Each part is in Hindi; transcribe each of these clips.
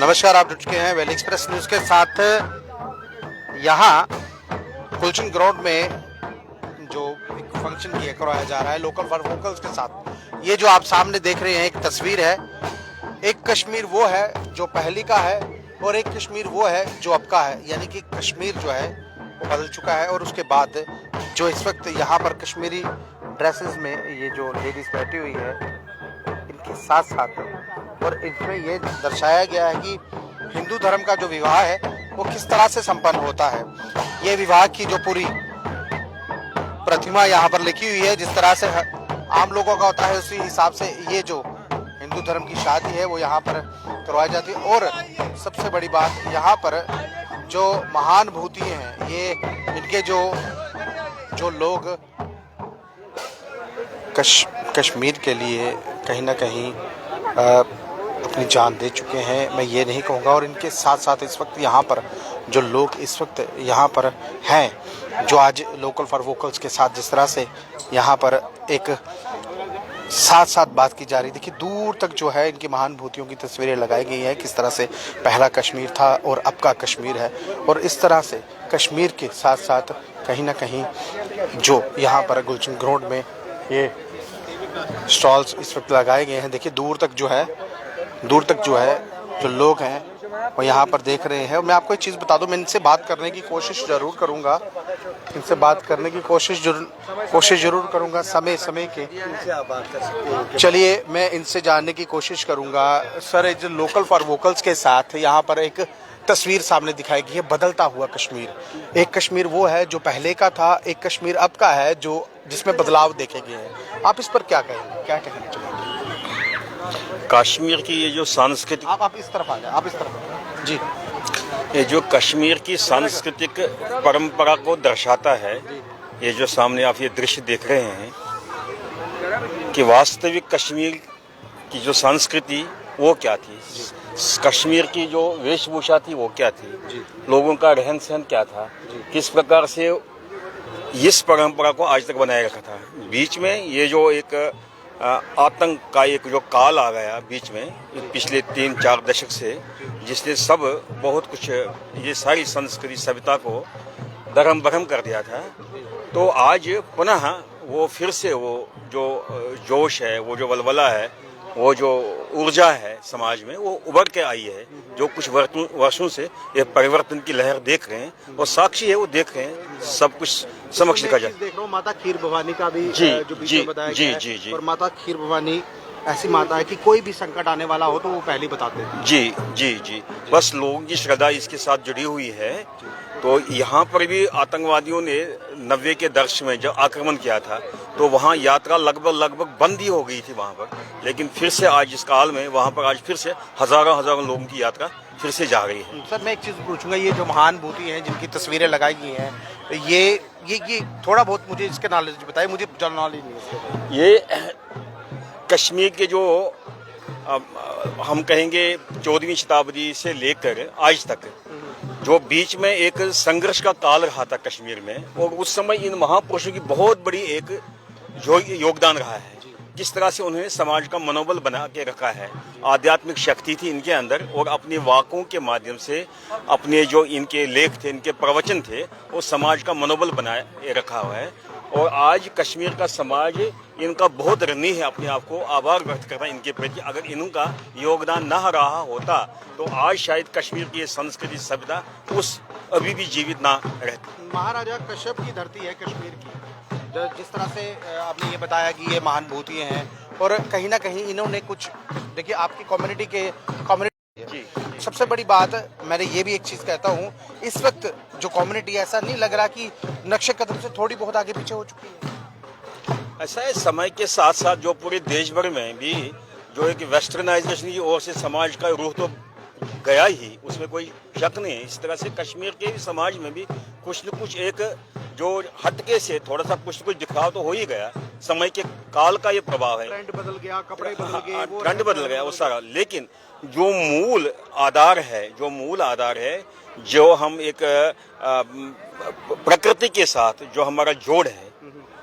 नमस्कार, आप जुड़ चुके हैं वैली एक्सप्रेस न्यूज़ के साथ। यहाँ गुलशन ग्राउंड में जो एक फंक्शन किया करवाया जा रहा है लोकल फॉर वोकल्स के साथ। ये जो आप सामने देख रहे हैं एक तस्वीर है। एक कश्मीर वो है जो पहली का है और एक कश्मीर वो है जो अब का है, यानी कि कश्मीर जो है वो बदल चुका है। और उसके बाद जो इस वक्त यहाँ पर कश्मीरी ड्रेसेस में ये जो लेडीज बैठी हुई है, इनके साथ साथ और इसमें ये दर्शाया गया है कि हिंदू धर्म का जो विवाह है वो किस तरह से संपन्न होता है। ये विवाह की जो पूरी प्रतिमा यहाँ पर लिखी हुई है, जिस तरह से आम लोगों का होता है उसी हिसाब से ये जो हिंदू धर्म की शादी है वो यहाँ पर करवाई जाती है। और सबसे बड़ी बात, यहाँ पर जो महानुभूति हैं, ये इनके जो लोग कश्मीर के लिए कहीं ना कहीं अपनी जान दे चुके हैं, मैं ये नहीं कहूँगा। और इनके साथ साथ इस वक्त यहाँ पर जो लोग इस वक्त यहाँ पर हैं, जो आज लोकल फॉर वोकल्स के साथ जिस तरह से यहाँ पर एक साथ साथ बात की जा रही, देखिए दूर तक जो है इनकी महानुभूतियों की तस्वीरें लगाई गई हैं, किस तरह से पहला कश्मीर था और अब का कश्मीर है। और इस तरह से कश्मीर के साथ साथ कहीं ना कहीं जो यहाँ पर गुलशन ग्राउंड में ये स्टॉल्स इस वक्त लगाए गए हैं, देखिए दूर तक जो लोग हैं वो यहाँ पर देख रहे हैं। और मैं आपको एक चीज़ बता दूं, मैं इनसे बात करने की कोशिश ज़रूर करूँगा, कोशिश ज़रूर करूँगा समय के। चलिए मैं इनसे जानने की कोशिश करूँगा। सर, एक जो लोकल फॉर वोकल्स के साथ यहाँ पर एक तस्वीर सामने दिखाई गई है, बदलता हुआ कश्मीर। एक कश्मीर वो है जो पहले का था, एक कश्मीर अब का है जो जिसमें बदलाव देखे गए हैं। आप इस पर क्या कहेंगे, क्या कहना चाहेंगे? कश्मीर की ये जो सांस्कृतिक, आप इस तरफ आ जाए, आप इस तरफ जी। ये जो कश्मीर की सांस्कृतिक परंपरा को दर्शाता है, ये जो सामने आप ये दृश्य देख रहे हैं कि वास्तविक कश्मीर की जो संस्कृति वो क्या थी, कश्मीर की जो वेशभूषा थी वो क्या थी, लोगों का रहन सहन क्या था, किस प्रकार से इस परंपरा को आज तक बनाए रखा था। बीच में ये जो एक आतंक का एक जो काल आ गया बीच में पिछले 3-4 दशक से, जिसने सब बहुत कुछ ये सारी संस्कृति सभ्यता को दरम बरहम कर दिया था, तो आज पुनः वो फिर से वो जो जोश है, वो जो वलवला है, वो जो ऊर्जा है समाज में, वो उभर के आई है। जो कुछ वर्षों से ये परिवर्तन की लहर देख रहे हैं और साक्षी है, वो देख रहे हैं, सब कुछ समक्ष दिखा जाए। देख रहा हूँ माता खीर भवानी का भी जी जो बीच में बताया गया है। जी। और माता खीर भवानी ऐसी माता है कि कोई भी संकट आने वाला हो तो वो पहले बताते हैं। जी। बस लोगों की श्रद्धा इसके साथ जुड़ी हुई है। तो यहाँ पर भी आतंकवादियों ने 90 के दशक में जब आक्रमण किया था तो वहाँ यात्रा लगभग बंद ही हो गई थी वहाँ पर, लेकिन फिर से आज इस काल में वहाँ पर आज फिर से हजारों लोगों की यात्रा फिर से जा रही है। सर, मैं एक चीज़ पूछूंगा, ये जो महानुभूति हैं जिनकी तस्वीरें लगाई गई हैं, ये थोड़ा बहुत मुझे इसके नॉलेज बताइए, मुझे नॉलेज नहीं है। ये कश्मीर के जो हम कहेंगे 14वीं शताब्दी से लेकर आज तक जो बीच में एक संघर्ष का काल रहा था कश्मीर में, और उस समय इन महापुरुषों की बहुत बड़ी एक योगदान रहा है। जिस तरह से उन्होंने समाज का मनोबल बना के रखा है, आध्यात्मिक शक्ति थी इनके अंदर, और अपने वाकों के माध्यम से अपने जो इनके लेख थे, इनके प्रवचन थे, वो समाज का मनोबल बनाए रखा हुआ है। और आज कश्मीर का समाज इनका बहुत ऋणी है, अपने आप को आभार व्यक्त करता है इनके प्रति। अगर इनका योगदान न रहा होता तो आज शायद कश्मीर की संस्कृति सभ्यता उस अभी भी जीवित ना रहती। महाराजा कश्यप की धरती है कश्मीर की, जिस तरह से आपने ये बताया कि ये महानुभूति हैं, और कहीं ना कहीं इन्होंने कुछ, देखिए आपकी कम्युनिटी जी। सबसे बड़ी बात, मैंने ये भी एक चीज़ कहता हूँ, इस वक्त जो कम्युनिटी, ऐसा नहीं लग रहा कि नक्शे कदम से थोड़ी बहुत आगे पीछे हो चुकी है? ऐसा है, समय के साथ साथ जो पूरे देश भर में भी जो एक वेस्टर्नाइजेशन की ओर से समाज का रूह तो गया ही, उसमें कोई शक नहीं है। इस तरह से कश्मीर के समाज में भी कुछ न कुछ एक जो हटके से थोड़ा सा कुछ न कुछ दिखाव तो हो ही गया। समय के काल का ये प्रभाव है, ट्रेंड बदल गया, कपड़े बदल गए, ट्रेंड बदल गया वो सारा, लेकिन जो मूल आधार है, जो हम एक प्रकृति के साथ जो हमारा जोड़ है,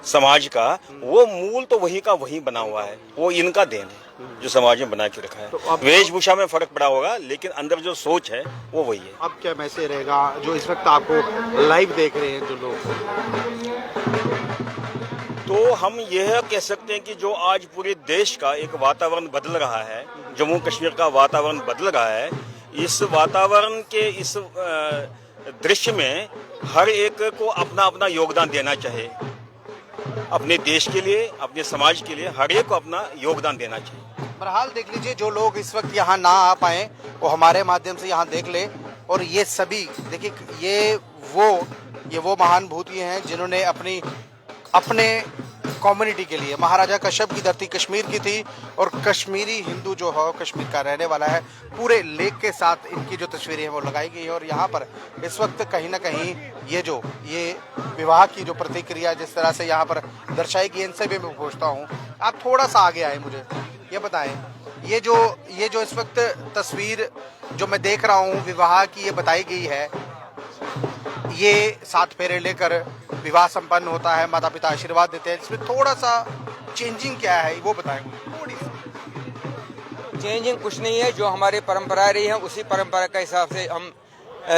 समाज का, वो मूल तो वही का वही बना हुआ है, वो इनका देन है जो समाज में बना के रखा है। तो वेशभूषा में फर्क पड़ा होगा, लेकिन अंदर जो सोच है वो वही है। अब क्या मैसेज रहेगा जो इस वक्त आपको लाइव देख रहे हैं जो लोग? तो हम यह कह सकते हैं कि जो आज पूरे देश का एक वातावरण बदल रहा है, जम्मू कश्मीर का वातावरण बदल रहा है, इस वातावरण के इस दृश्य में हर एक को अपना अपना योगदान देना चाहिए। अपने देश के लिए, अपने समाज के लिए हर एक को अपना योगदान देना चाहिए। बहरहाल देख लीजिए, जो लोग इस वक्त यहाँ ना आ पाए वो हमारे माध्यम से यहाँ देख ले। और ये सभी देखिए, ये वो महानुभूति हैं जिन्होंने अपने कम्युनिटी के लिए, महाराजा कश्यप की धरती कश्मीर की थी और कश्मीरी हिंदू जो है कश्मीर का रहने वाला है, पूरे लेख के साथ इनकी जो तस्वीरें हैं वो लगाई गई है। और यहाँ पर इस वक्त कहीं ना कहीं ये विवाह की जो प्रतिक्रिया जिस तरह से यहाँ पर दर्शाई गई, इनसे भी मैं पूछता हूँ, आप थोड़ा सा आगे आए, मुझे ये बताएं, ये जो इस वक्त तस्वीर जो मैं देख रहा हूँ विवाह की, ये बताई गई है, ये 7 फेरे लेकर विवाह संपन्न होता है, माता पिता आशीर्वाद देते हैं, इसमें थोड़ा सा चेंजिंग क्या है वो बताएं मुझे थोड़ी सी। चेंजिंग कुछ नहीं है, जो हमारी परंपरा रही है उसी परंपरा के हिसाब से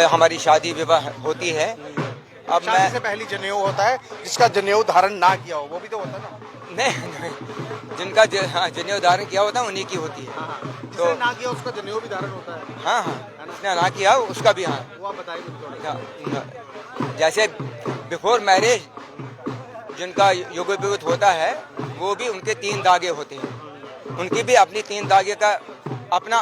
हमारी शादी विवाह होती है। अब शादी से पहले जनेऊ होता है, जिसका जनेऊ धारण ना किया हो वो भी तो होता है ना? नहीं, जिनका जनेऊ धारण किया होता है उन्हीं की होती है। तो ना किया उसका जनेऊ भी धारण होता है। हाँ, जिसने ना किया उसका भी। हाँ, वो आप बताइए मुझे थोड़ा। जैसे बिफोर मैरिज जिनका युग विभूत होता है, वो भी उनके 3 धागे होते हैं, उनकी भी अपनी 3 धागे का अपना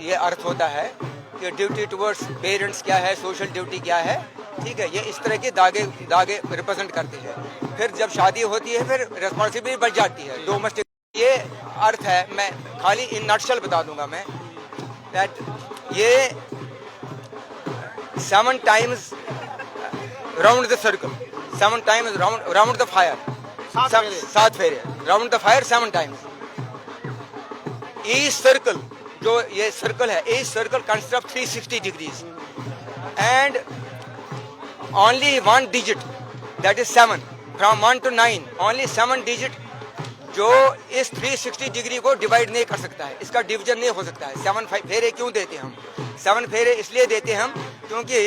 ये अर्थ होता है कि ड्यूटी टुवर्ड्स पेरेंट्स क्या है, सोशल ड्यूटी क्या है, ठीक है, ये इस तरह के धागे रिप्रेजेंट करते हैं। फिर जब शादी होती है फिर रिस्पॉन्सिबिलिटी बढ़ जाती है, डोमेस्टिक, ये अर्थ है। मैं खाली इन नटशल बता दूंगा मैं, दैट ये 7 times round the circle, 7 times round the fire, 7 फेरे round the fire 7 times। Each circle, जो ये सर्कल है, each circle consist of 360 degrees and only 1 digit, that is 7, from 1 to 9, only 7 digit जो इस 360 डिग्री को डिवाइड नहीं कर सकता है, इसका डिवीजन नहीं हो सकता है। 7 फेरे क्यों देते हैं हम? 7 फेरे इसलिए देते हैं हम क्योंकि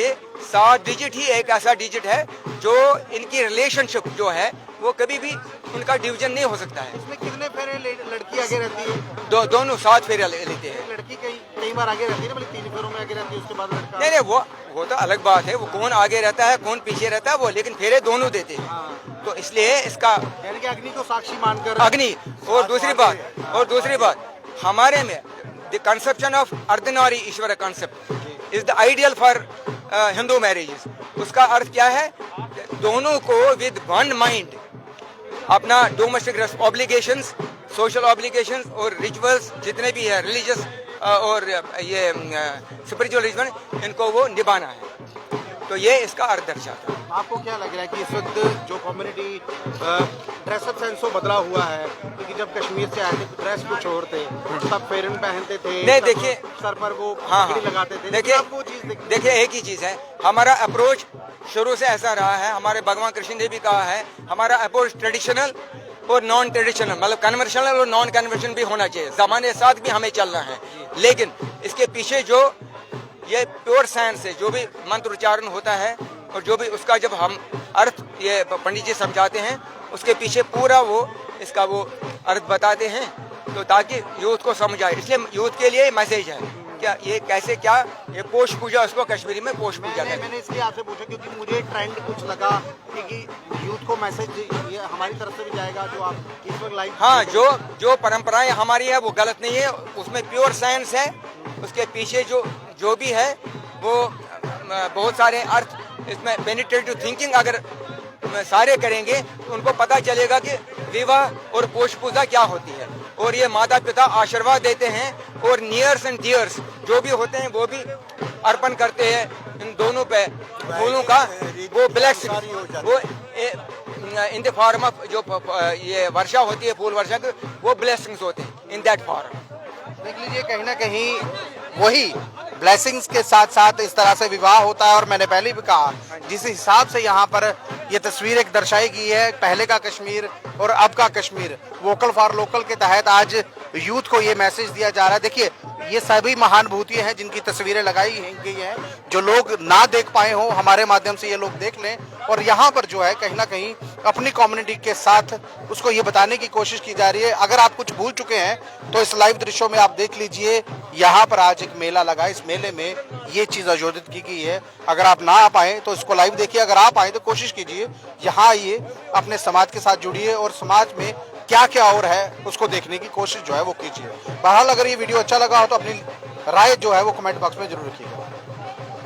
7 डिजिट ही एक ऐसा डिजिट है जो इनकी रिलेशनशिप जो है वो कभी भी उनका डिवीजन नहीं हो सकता है। इसमें कितने फेरे लड़की आगे रहती है? दोनों 7 फेरे लेते हैं। लड़की कई बार आगे रहती है ना, मतलब 3 फेरों में आगे रहती है, उसके बाद लड़का। नहीं, वो तो अलग बात है, वो कौन आगे रहता है कौन पीछे रहता है वो, लेकिन फेरे दोनों देते हैं। तो इसलिए इसका यानी कि अग्नि को साक्षी मानकर अग्नि। और दूसरी बात हमारे में the conception of Ardhanari Ishwar concept is the ideal for Hindu marriages. उसका अर्थ क्या है? दोनों को विद वन माइंड अपना डोमेस्टिक ऑब्लिगेशंस, सोशल ऑब्लिगेशंस और रिचुअल्स जितने भी है रिलीजियस और ये स्पिरिचुअल रिचुअल, इनको वो निभाना है। तो ये इसका अर्थ दर्शाता है। आपको क्या लग रहा है कि इस वक्त जो कम्युनिटी ड्रेसअप सेंस बदला हुआ है, क्योंकि जब कश्मीर से आए थे ड्रेस कुछ और थे, सब फेरन पहनते थे, नहीं देखिए, सर पर वो हाँ, लगाते थे, देखिए एक ही चीज है, हमारा अप्रोच शुरू से ऐसा रहा है। हमारे भगवान कृष्ण ने भी कहा है हमारा अप्रोच ट्रेडिशनल और नॉन ट्रेडिशनल, मतलब कन्वर्शनल और नॉन कन्वर्शन भी होना चाहिए, जमाने के साथ भी हमें चलना है। लेकिन इसके पीछे जो ये प्योर साइंस है, जो भी मंत्र उच्चारण होता है और जो भी उसका जब हम अर्थ ये पंडित जी समझाते हैं, उसके पीछे पूरा वो इसका वो अर्थ बताते हैं, तो ताकि यूथ को समझ आए। इसलिए यूथ के लिए मैसेज है क्या ये कैसे क्या ये पोष पूजा, उसको कश्मीरी में पोष पूजा कहते हैं। मैंने इसलिए आपसे पूछा क्योंकि मुझे ट्रेंड कुछ लगा कि यूथ को मैसेज ये हमारी तरफ से भी जाएगा जो आप इस वक्त लाइव। हाँ, जो परंपराएं हमारी है वो गलत नहीं है, उसमें प्योर साइंस है, उसके पीछे जो भी है वो बहुत सारे अर्थ, इसमें पेनिट्रेटिव थिंकिंग अगर सारे करेंगे तो उनको पता चलेगा कि विवाह और पोष पूजा क्या होती है। और ये माता पिता आशीर्वाद देते हैं और नियर्स एंड डियर्स जो भी होते हैं वो भी अर्पण करते हैं इन दोनों पे फूलों का, वो ब्लेसिंग, वो इन द फॉर्म ऑफ जो ये वर्षा होती है फूल वर्षा के, वो ब्लेसिंग्स होते हैं इन दैट फॉर्म। देख लीजिए कहीं ना कहीं वही ब्लेसिंग्स के साथ साथ इस तरह से विवाह होता है। और मैंने पहले भी कहा, जिस हिसाब से यहाँ पर ये तस्वीर एक दर्शाई गई है, पहले का कश्मीर और अब का कश्मीर, वोकल फॉर लोकल के तहत आज यूथ को ये मैसेज दिया जा रहा है। देखिए, ये सभी महानुभूतियां हैं जिनकी तस्वीरें लगाई गई हैं, जो लोग ना देख पाए हों, हमारे माध्यम से ये लोग देख लें। और यहाँ पर जो है कहीं ना कहीं अपनी कम्युनिटी के साथ उसको ये बताने की कोशिश की जा रही है। अगर आप कुछ भूल चुके हैं तो इस लाइव दृश्यों में आप देख लीजिए, यहाँ पर आज एक मेला लगा, इस मेले में ये चीज आयोजित की गई है। अगर आप ना आ पाए तो इसको लाइव देखिए, अगर आप आए तो कोशिश कीजिए यहाँ आइए, अपने समाज के साथ जुड़िए और समाज में क्या क्या और है उसको देखने की कोशिश जो है वो कीजिए। बहरहाल अगर ये वीडियो अच्छा लगा हो तो अपनी राय जो है वो कमेंट बॉक्स में जरूर रखिएगा।